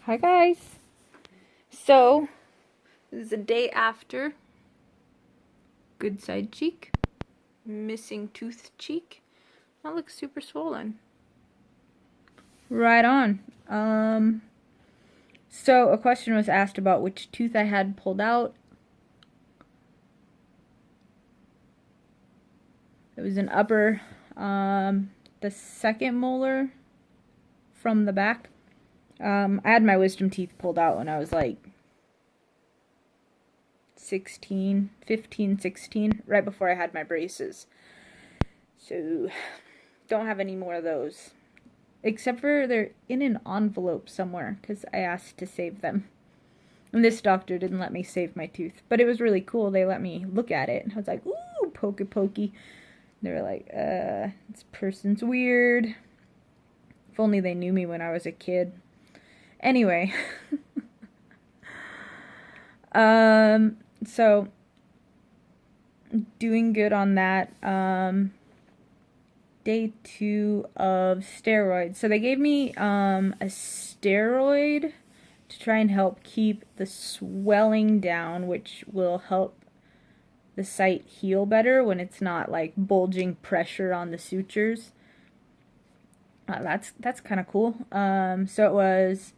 Hi guys. So, this is the day after. Good side cheek. Missing tooth cheek. That looks super swollen. Right on. So a question was asked about which tooth I had pulled out. It was an upper, the second molar from the back. I had my wisdom teeth pulled out when I was like 15, 16, right before I had my braces. So, don't have any more of those. Except for they're in an envelope somewhere, because I asked to save them. And this doctor didn't let me save my tooth. But it was really cool. They let me look at it. And I was like, ooh, pokey pokey. They were like, this person's weird. If only they knew me when I was a kid. Anyway. So, doing good on that. Day 2 of steroids. So they gave me a steroid to try and help keep the swelling down, which will help the site heal better when it's not like bulging pressure on the sutures. That's kind of cool. So it was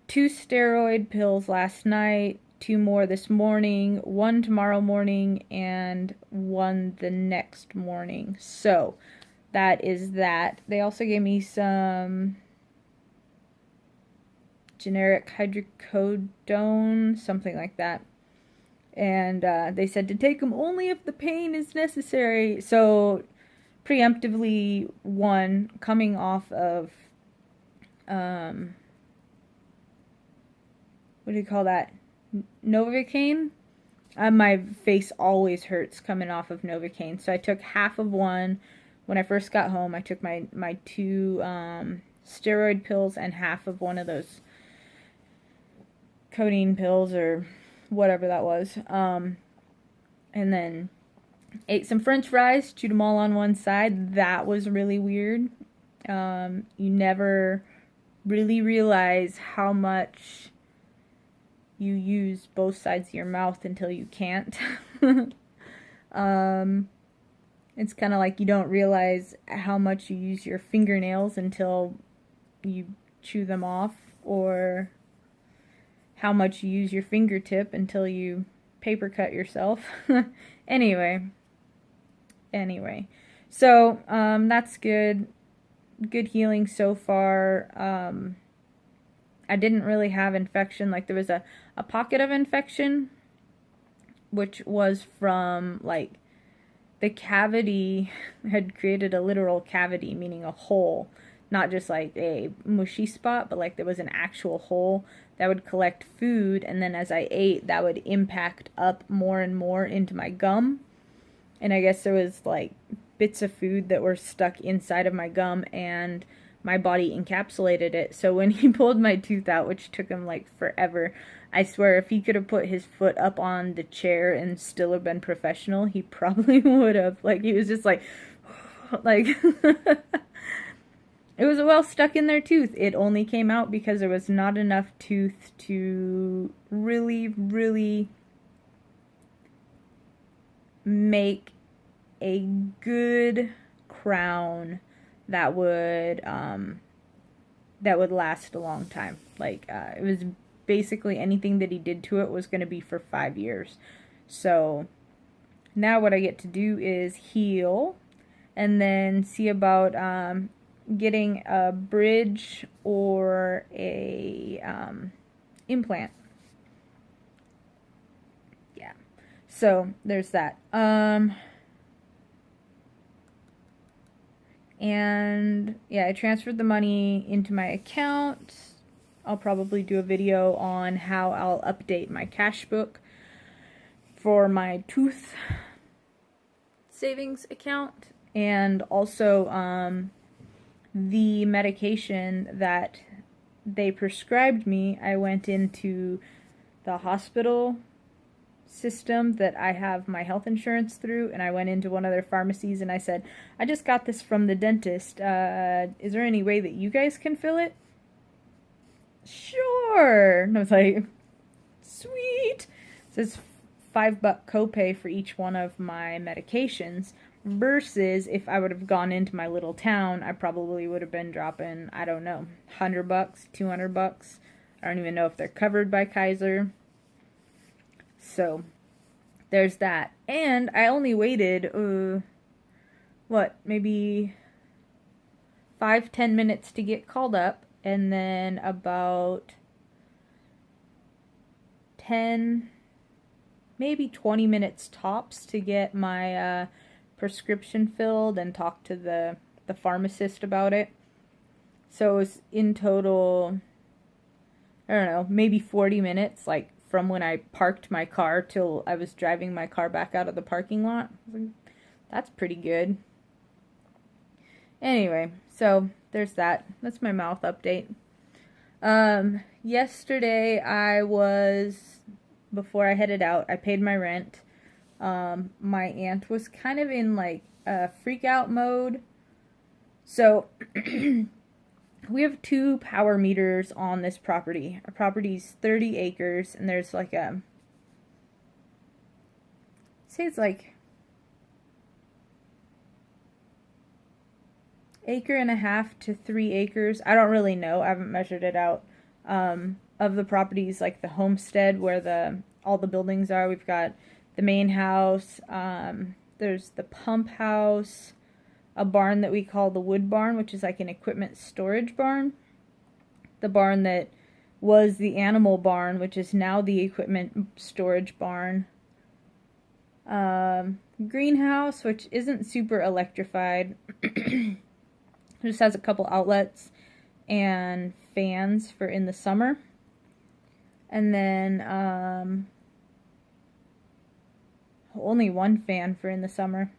2 steroid pills last night, 2 more this morning, 1 tomorrow morning, and 1 the next morning. So that is that. They also gave me some generic hydrocodone, something like that. And they said to take them only if the pain is necessary. So, preemptively, 1, coming off of, what do you call that? Novocaine? My face always hurts coming off of Novocaine. So I took half of 1. When I first got home, I took my 2 steroid pills and half of one of those codeine pills or whatever that was. And then ate some french fries, chewed them all on one side. That was really weird. You never really realize how much you use both sides of your mouth until you can't. It's kind of like you don't realize how much you use your fingernails until you chew them off, or how much you use your fingertip until you paper cut yourself. Anyway. So, that's good. Good healing so far. I didn't really have infection. Like, there was a pocket of infection, which was from, like, the cavity had created a literal cavity, meaning a hole. Not just like a mushy spot, but like there was an actual hole that would collect food, and then as I ate, that would impact up more and more into my gum. And I guess there was like bits of food that were stuck inside of my gum, and my body encapsulated it. So when he pulled my tooth out, which took him like forever, I swear if he could have put his foot up on the chair and still have been professional, he probably would have. Like, he was just like, like, it was well stuck in their tooth. It only came out because there was not enough tooth to really, really make a good crown that would last a long time. Like, it was basically anything that he did to it was going to be for 5 years. So now what I get to do is heal and then see about getting a bridge or a implant. Yeah. So there's that. And yeah, I transferred the money into my account. I'll probably do a video on how I'll update my cash book for my tooth savings account. And also the medication that they prescribed me, I went into the hospital system that I have my health insurance through, and I went into one of their pharmacies and I said, I just got this from the dentist. Is there any way that you guys can fill it? Sure. more. And I was like, sweet. It says $5 copay for each one of my medications. Versus if I would have gone into my little town, I probably would have been dropping, I don't know, $100, $200. I don't even know if they're covered by Kaiser. So there's that. And I only waited, maybe 5-10 minutes to get called up, and then about 10, maybe 20 minutes tops to get my prescription filled and talk to the pharmacist about it. So it was in total, I don't know, maybe 40 minutes, like from when I parked my car till I was driving my car back out of the parking lot. That's pretty good. Anyway, so there's that. That's my mouth update. Yesterday before I headed out, I paid my rent. My aunt was kind of in like a freak out mode. So we have 2 power meters on this property. Our property's 30 acres, and there's like it's like acre and a half to 3 acres. I don't really know. I haven't measured it out. Of the properties, like the homestead where all the buildings are. We've got the main house, there's the pump house, a barn that we call the wood barn, which is like an equipment storage barn, the barn that was the animal barn, which is now the equipment storage barn, greenhouse, which isn't super electrified, just has a couple outlets and fans for in the summer, and then only one fan for in the summer.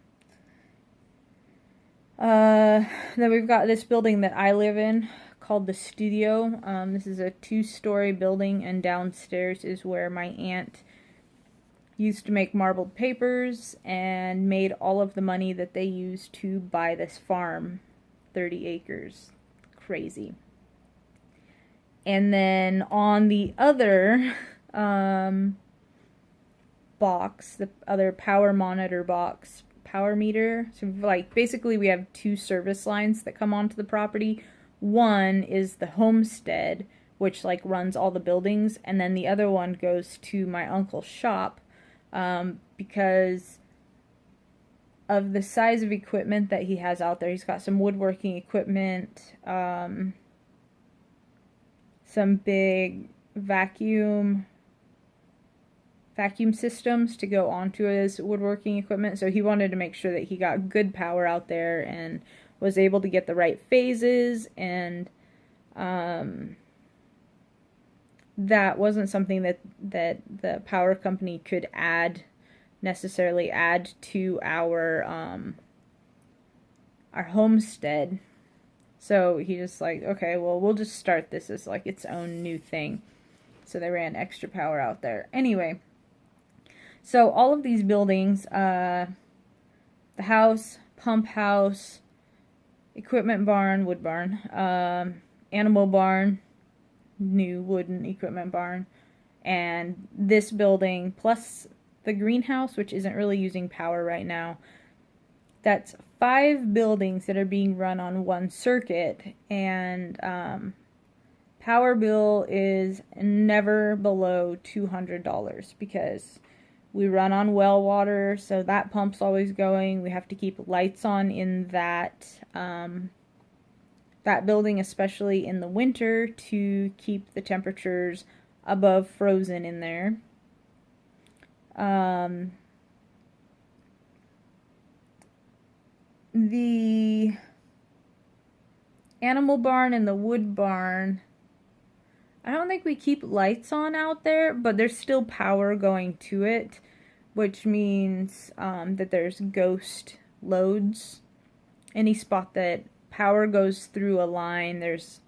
Then we've got this building that I live in called the studio. This is a 2-story building, and downstairs is where my aunt used to make marbled papers and made all of the money that they used to buy this farm, 30 acres. Crazy. And then on the other box, the other power monitor box, power meter. So like basically we have 2 service lines that come onto the property. One is the homestead, which like runs all the buildings, and then the other one goes to my uncle's shop, because of the size of equipment that he has out there. He's got some woodworking equipment, some big vacuum systems to go onto his woodworking equipment. So he wanted to make sure that he got good power out there and was able to get the right phases, and that wasn't something that the power company could necessarily add to our homestead. So he just like, okay, well, we'll just start this as like its own new thing. So they ran extra power out there. Anyway, so all of these buildings, the house, pump house, equipment barn, wood barn, animal barn, new wooden equipment barn, and this building, plus the greenhouse, which isn't really using power right now. That's 5 buildings that are being run on one circuit, and power bill is never below $200 because we run on well water, so that pump's always going. We have to keep lights on in that building, especially in the winter, to keep the temperatures above frozen in there. The animal barn and the wood barn, I don't think we keep lights on out there, but there's still power going to it, which means that there's ghost loads. Any spot that power goes through a line, there's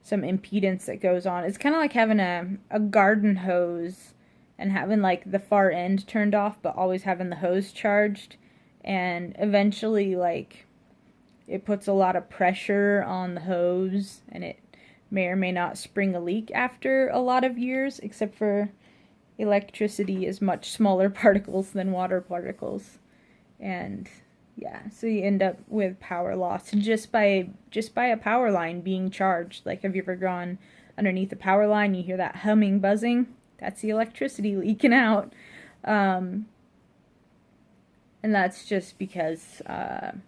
some impedance that goes on. It's kind of like having a garden hose and having like the far end turned off, but always having the hose charged. And eventually, like, it puts a lot of pressure on the hose, and it may or may not spring a leak after a lot of years, except for electricity is much smaller particles than water particles. And yeah, so you end up with power loss just by a power line being charged. Like, have you ever gone underneath a power line, you hear that humming, buzzing? That's the electricity leaking out. And that's just because of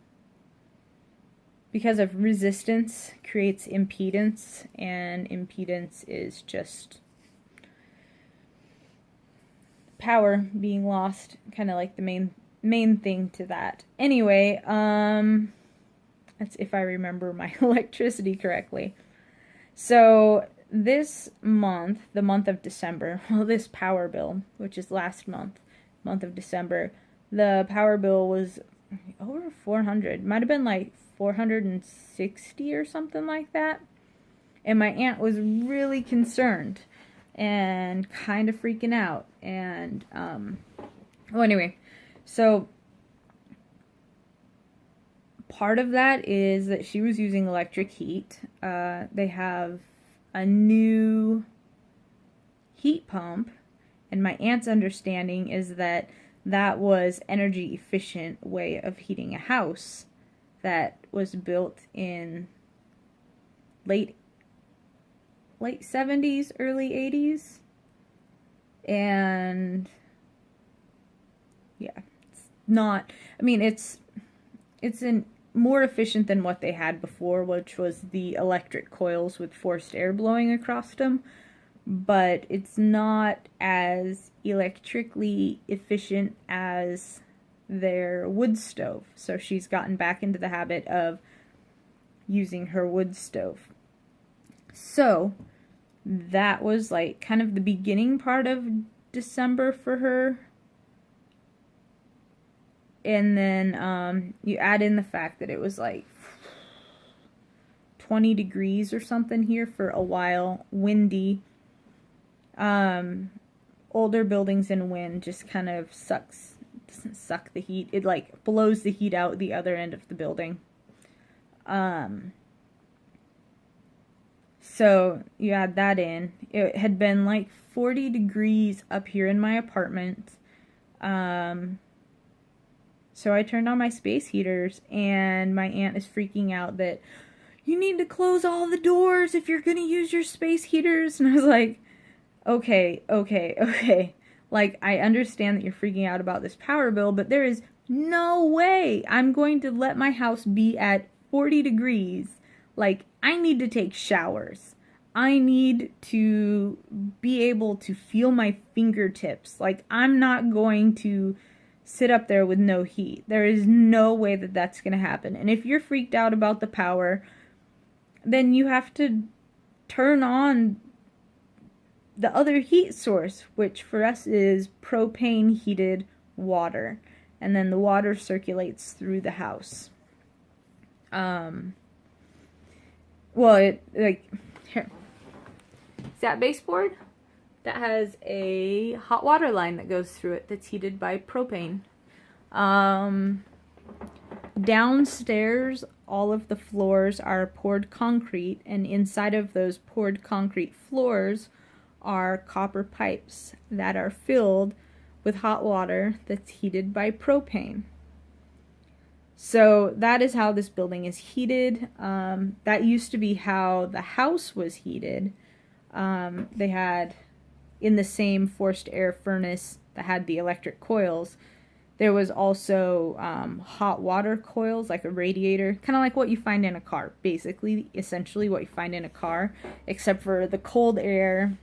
resistance creates impedance, and impedance is just power being lost, kind of like the main thing to that. Anyway, that's if I remember my electricity correctly. So this month, the month of December, well, this power bill, which is last month of December, the power bill was over 400. Might have been like 460 or something like that. And my aunt was really concerned and kind of freaking out. And, well, anyway, so part of that is that she was using electric heat. They have a new heat pump, and my aunt's understanding is that that was energy efficient way of heating a house that was built in late 70s, early 80s. And yeah, it's not, I mean, it's more efficient than what they had before, which was the electric coils with forced air blowing across them, but it's not as electrically efficient as their wood stove. So she's gotten back into the habit of using her wood stove. So that was like kind of the beginning part of December for her. And then you add in the fact that it was like 20 degrees or something here for a while, windy. Older buildings and wind just kind of doesn't suck the heat. It like blows the heat out the other end of the building. So you add that in. It had been like 40 degrees up here in my apartment. So I turned on my space heaters, and my aunt is freaking out that you need to close all the doors if you're going to use your space heaters. And I was like, okay. Like, I understand that you're freaking out about this power bill, but there is no way I'm going to let my house be at 40 degrees. Like, I need to take showers. I need to be able to feel my fingertips. Like, I'm not going to sit up there with no heat. There is no way that that's going to happen. And if you're freaked out about the power, then you have to turn on the other heat source, which for us is propane heated water. And then the water circulates through the house. Well, it, like, here. See that baseboard? That has a hot water line that goes through it that's heated by propane. Downstairs, all of the floors are poured concrete, and inside of those poured concrete floors are copper pipes that are filled with hot water that's heated by propane. So that is how this building is heated. That used to be how the house was heated. They had, in the same forced air furnace that had the electric coils, there was also hot water coils, like a radiator, kind of like what you find in a car, basically, essentially what you find in a car, except for the cold air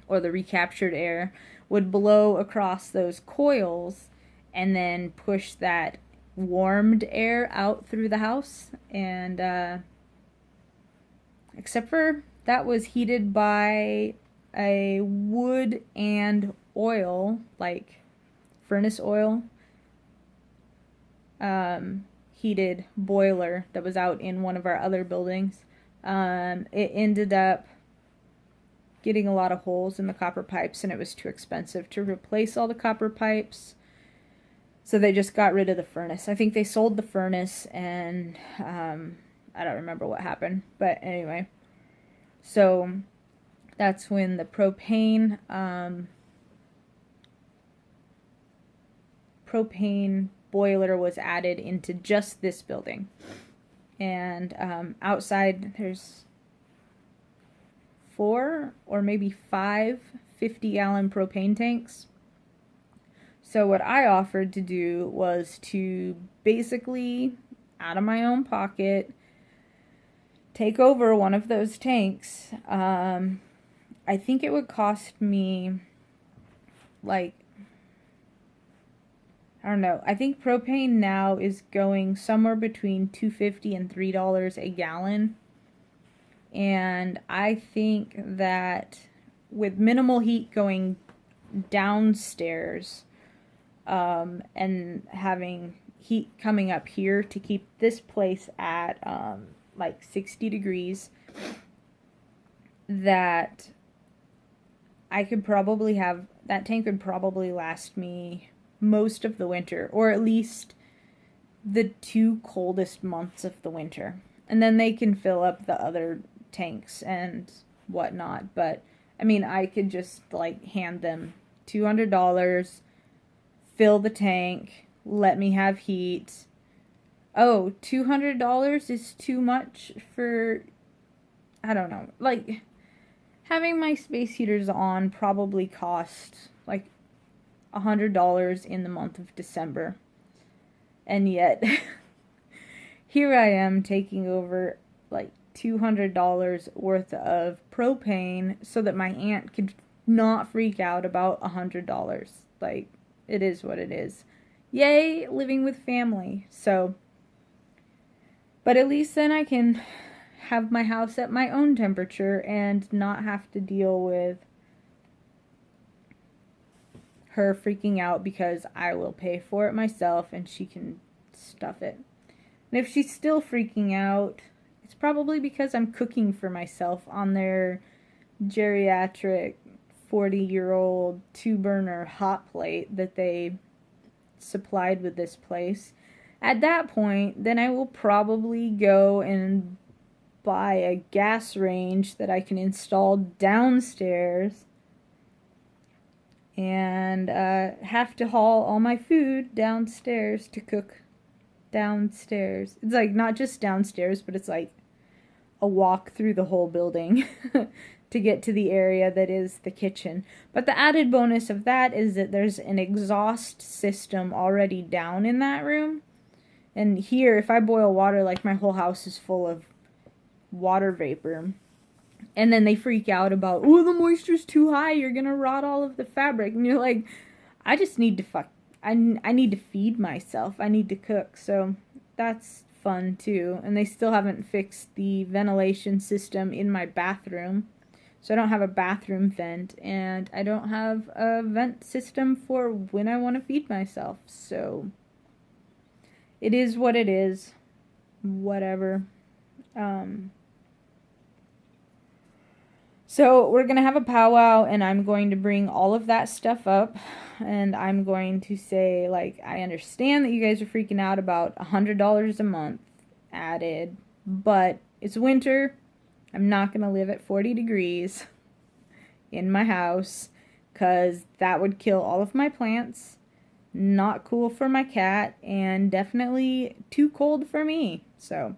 or the recaptured air would blow across those coils and then push that warmed air out through the house. And except for that was heated by a wood and oil, like furnace oil, heated boiler that was out in one of our other buildings. It ended up getting a lot of holes in the copper pipes, and it was too expensive to replace all the copper pipes. So they just got rid of the furnace. I think they sold the furnace, and I don't remember what happened. But anyway. So that's when the propane boiler was added into just this building. And outside there's 4 or maybe 5 50-gallon propane tanks. So what I offered to do was to basically, out of my own pocket, take over one of those tanks. I think it would cost me, like, I don't know. I think propane now is going somewhere between $2.50 and $3 a gallon. And I think that with minimal heat going downstairs, and having heat coming up here to keep this place at like 60 degrees, that I could probably have, that tank would probably last me most of the winter, or at least the 2 coldest months of the winter. And then they can fill up the other tanks and whatnot. But I mean, I could just like hand them $200, fill the tank, let me have heat. Oh, $200 is too much for, I don't know, like, having my space heaters on probably cost like $100 in the month of December. And yet, here I am taking over like $200 worth of propane so that my aunt could not freak out about $100. Like, it is what it is. Yay, living with family. So, but at least then I can have my house at my own temperature and not have to deal with her freaking out because I will pay for it myself and she can stuff it. And if she's still freaking out, it's probably because I'm cooking for myself on their geriatric 40-year-old 2-burner hot plate that they supplied with this place. At that point, then I will probably go and buy a gas range that I can install downstairs and have to haul all my food downstairs to cook downstairs. It's like not just downstairs, but it's like a walk through the whole building to get to the area that is the kitchen. But the added bonus of that is that there's an exhaust system already down in that room. And here, if I boil water, like my whole house is full of water vapor. And then they freak out about, oh, the moisture's too high, you're gonna rot all of the fabric. And you're like, I just need to I need to feed myself. I need to cook. So that's fun too. And they still haven't fixed the ventilation system in my bathroom. So I don't have a bathroom vent, and I don't have a vent system for when I want to feed myself. So it is what it is. Whatever. So we're going to have a powwow, and I'm going to bring all of that stuff up, and I'm going to say, like, I understand that you guys are freaking out about $100 a month added, but it's winter. I'm not going to live at 40 degrees in my house, because that would kill all of my plants. Not cool for my cat, and definitely too cold for me. So,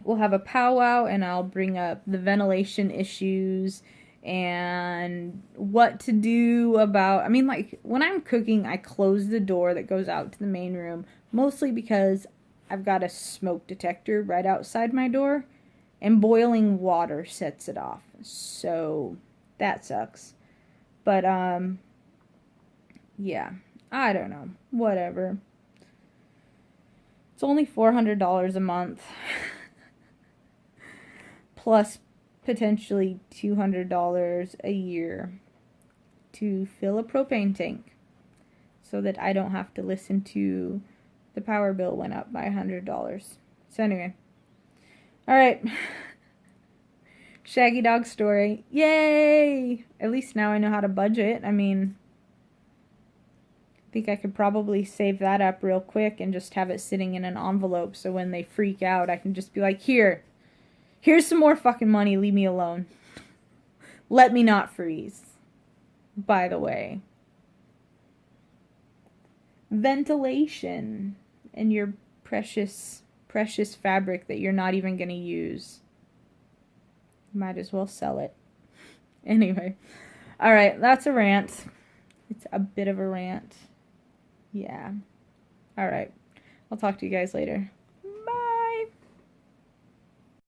we'll have a powwow, and I'll bring up the ventilation issues and what to do about, I mean, like, when I'm cooking, I close the door that goes out to the main room, mostly because I've got a smoke detector right outside my door, and boiling water sets it off. So, that sucks. But, yeah, I don't know. Whatever. It's only $400 a month. Plus potentially $200 a year to fill a propane tank, so that I don't have to listen to the power bill went up by $100. So anyway. Alright. Shaggy dog story. Yay! At least now I know how to budget. I mean, I think I could probably save that up real quick and just have it sitting in an envelope, so when they freak out, I can just be like, Here's some more fucking money. Leave me alone. Let me not freeze. By the way. Ventilation. And your precious fabric that you're not even going to use. Might as well sell it. Anyway. Alright, that's a rant. It's a bit of a rant. Yeah. Alright. I'll talk to you guys later.